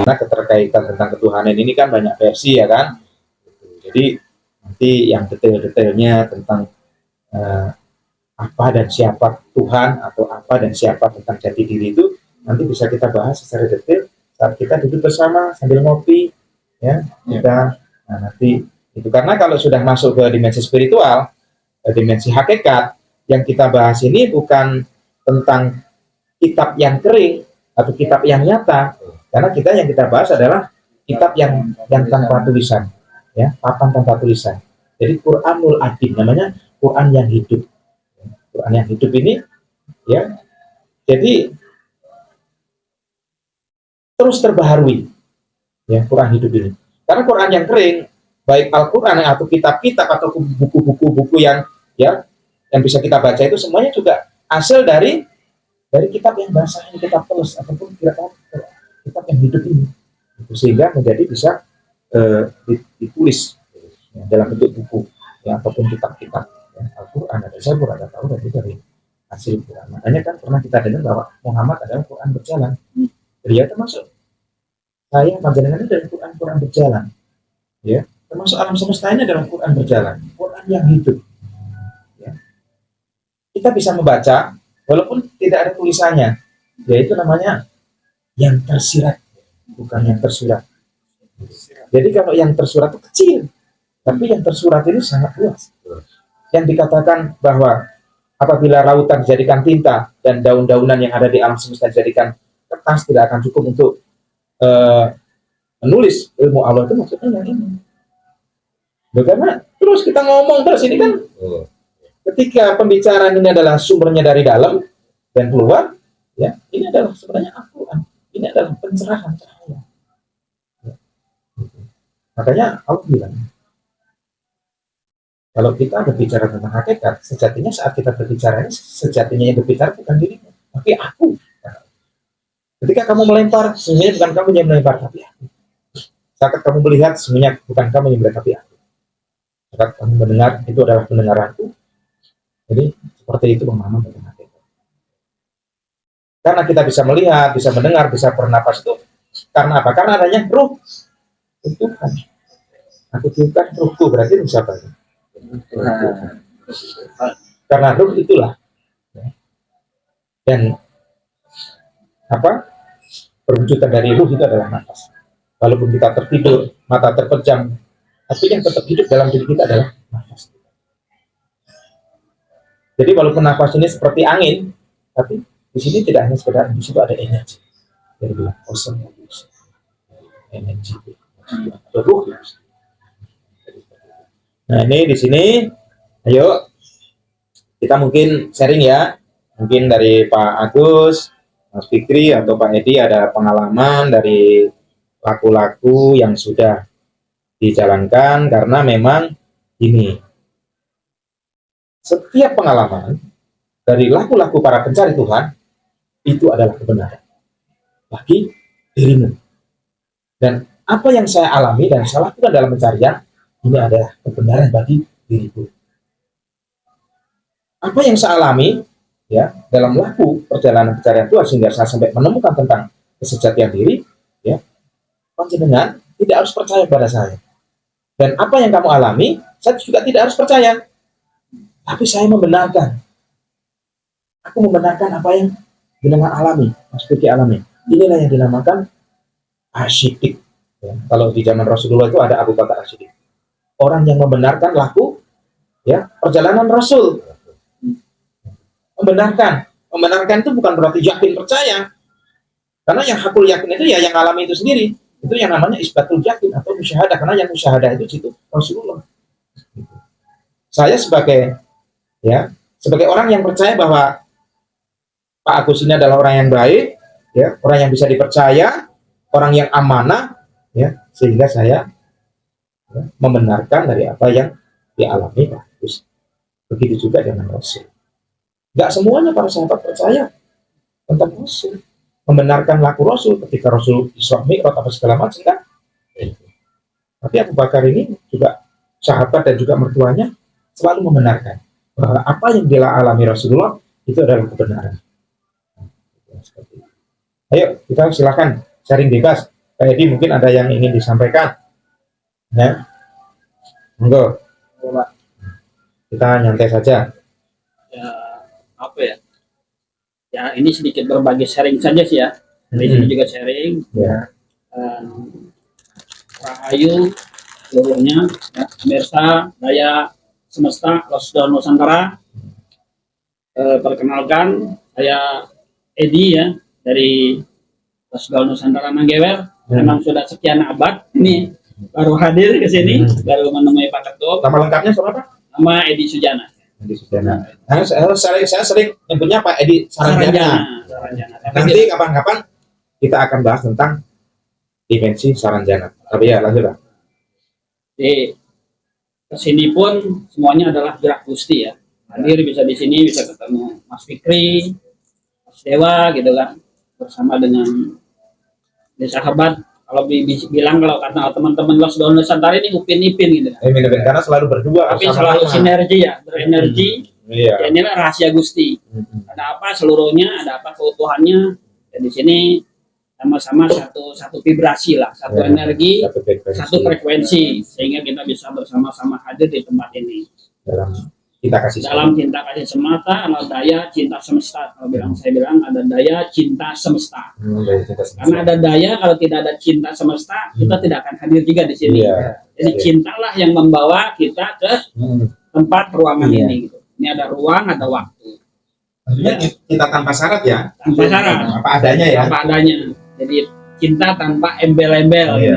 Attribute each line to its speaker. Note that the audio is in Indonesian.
Speaker 1: Nah, keterkaitan tentang ketuhanan ini kan banyak versi ya kan. Jadi nanti yang detail-detailnya tentang apa dan siapa Tuhan atau apa dan siapa tentang jati diri itu nanti bisa kita bahas secara detail saat kita duduk bersama sambil ngopi ya kita nanti itu karena kalau sudah masuk ke dimensi spiritual, dimensi hakikat yang kita bahas ini bukan tentang kitab yang kering atau kitab yang nyata, karena yang kita bahas adalah kitab yang tanpa tulisan, ya, papan tanpa tulisan. Jadi Quranul Adim namanya, Quran yang hidup. Quran yang hidup ini, ya, jadi terus terbaharui, ya, Quran hidup ini. Karena Quran yang kering, baik Al-Quran atau kitab-kitab atau buku-buku yang, ya, yang bisa kita baca itu semuanya juga hasil dari kitab yang bahasanya kitab terus ataupun kitab yang hidup ini, sehingga menjadi bisa ditulis ya, dalam bentuk buku ya, ataupun kitab-kitab ya, Al-Quran ada Zabur ada Taurat itu dari hasil Quran. Makanya kan pernah kita dengar bahwa Muhammad adalah Quran berjalan. Dia termasuk saya panjenengan dari Quran berjalan, ya, termasuk alam semesta ini adalah Quran berjalan, Quran yang hidup. Ya. Kita bisa membaca walaupun tidak ada tulisannya, yaitu namanya yang tersirat, bukan yang tersurat. Jadi kalau yang tersurat itu kecil, tapi yang tersurat ini sangat luas. Yang dikatakan bahwa apabila lautan dijadikan tinta dan daun-daunan yang ada di alam semesta dijadikan kertas, tidak akan cukup untuk menulis ilmu Allah itu, maksudnya yang ini. Karena terus kita ngomong terus ini kan, ketika pembicaraan ini adalah sumbernya dari dalam dan keluar, ya, ini adalah sebenarnya Al-Quran. Ini adalah pencerahan cahaya. Ya. Makanya Allah bilang, kalau kita berbicara tentang hakikat, sejatinya saat kita berbicara ini, sejatinya yang berbicara bukan dirimu, tapi aku. Ketika kamu melempar, sebenarnya bukan kamu yang melempar, tapi aku. Saat kamu melihat, sebenarnya bukan kamu yang melihat, tapi aku. Saat kamu mendengar, itu adalah pendengaranku. Jadi, seperti itu pemahaman tentang hakikat. Karena kita bisa melihat, bisa mendengar, bisa bernapas itu, karena apa? Karena adanya ruh. Tuhan. Aku tiupkan ruhku, berarti bisa apa? Karena ruh itulah. Dan apa? Perwujudan dari ruh itu adalah nafas. Walaupun kita tertidur, mata terpejam, tapi yang tetap hidup dalam diri kita adalah nafas. Jadi walaupun nafas ini seperti angin, tapi di sini tidak hanya sekedar, di situ ada energi. Jadi bilang kosong, energi, ruh. Nah ini di sini, ayo kita mungkin sharing ya, mungkin dari Pak Agus, Mas Fikri atau Pak Edi ada pengalaman dari laku-laku yang sudah dijalankan, karena memang ini setiap pengalaman dari laku-laku para pencari Tuhan itu adalah kebenaran bagi dirimu. Dan apa yang saya alami dan saya lakukan dalam pencarian ini adalah kebenaran bagi diriku. Apa yang saya alami ya dalam laku perjalanan pencarian Tuhan sehingga saya sampai menemukan tentang kesejatian diri, ya, panjenengan tidak harus percaya pada saya. Dan apa yang kamu alami, saya juga tidak harus percaya. Tapi saya membenarkan. Aku membenarkan apa yang jenengan alami, Mas Fikri alami. Inilah yang dinamakan asyidik. Ya, kalau di zaman Rasulullah itu ada Abu Bakar Asyidik. Orang yang membenarkan laku, ya, perjalanan Rasul. Membenarkan itu bukan berarti yakin percaya. Karena yang hakul yakin itu ya yang alami itu sendiri. Itu yang namanya isbatul yakin atau musyahadah, karena yang musyahadah itu situ Rasulullah. Saya sebagai orang yang percaya bahwa Pak Agus ini adalah orang yang baik, ya, orang yang bisa dipercaya, orang yang amanah, ya, sehingga saya ya, membenarkan dari apa yang dialami Pak Yesus. Begitu juga dengan Rasul. Nggak semuanya para sahabat percaya tentang Rasul, membenarkan laku Rasul ketika Rasul Isra Mi'raj apa segala macam kan. Tapi Abu Bakar ini juga sahabat dan juga mertuanya selalu membenarkan bahwa apa yang dialami Rasulullah itu adalah kebenaran. Ayo kita silakan sharing bebas. Pak Edi mungkin ada yang ingin disampaikan. Ya, monggo. Kita nyantai saja.
Speaker 2: Ya, apa ya? Ya ini sedikit berbagi sharing saja sih ya. Di sini juga sharing.
Speaker 1: Ya.
Speaker 2: Rahayu seluruhnya, ya, pemirsa Daya Semesta Lockdown Nusantara. Perkenalkan saya Edi ya dari Lockdown Nusantara Manggewer. Memang sudah sekian abad ini baru hadir ke sini, baru menemui Pak Ketua.
Speaker 1: Nama lengkapnya siapa Pak?
Speaker 2: Nama Edi Sujana.
Speaker 1: Edi Sujana. Saya sering nyebutnya Pak Edi Saranjana. Nanti kapan-kapan kita akan bahas tentang dimensi Saranjana. Tapi ya lanjut Pak.
Speaker 2: Di kesini pun semuanya adalah gerak Gusti ya. Hadir bisa di sini bisa ketemu Mas Fikri, Mas Dewa gitu kan, bersama dengan sahabat. Kalau bilang kalau kata teman-teman Lockdown Nusantara ini upin-ipin gitu.
Speaker 1: Karena selalu berdua.
Speaker 2: Tapi selalu sinergi ya, berenergi.
Speaker 1: Iya.
Speaker 2: Ya, inilah rahasia Gusti. Ada apa seluruhnya, ada apa keutuhannya. Dan di sini sama-sama satu vibrasi lah, satu energi, satu frekuensi, sehingga kita bisa bersama-sama hadir di tempat ini. Dalam cinta kasih semata, ada daya cinta semesta. Kalau saya bilang ada daya cinta semesta. Karena ada daya, kalau tidak ada cinta semesta, kita tidak akan hadir juga di sini. Jadi cintalah yang membawa kita ke tempat ruangan ini. Gitu. Ini ada ruang, ada waktu.
Speaker 1: Cinta tanpa syarat ya.
Speaker 2: Tanpa syarat.
Speaker 1: Apa adanya ya.
Speaker 2: Apa adanya. Jadi cinta tanpa embel-embel. Gitu.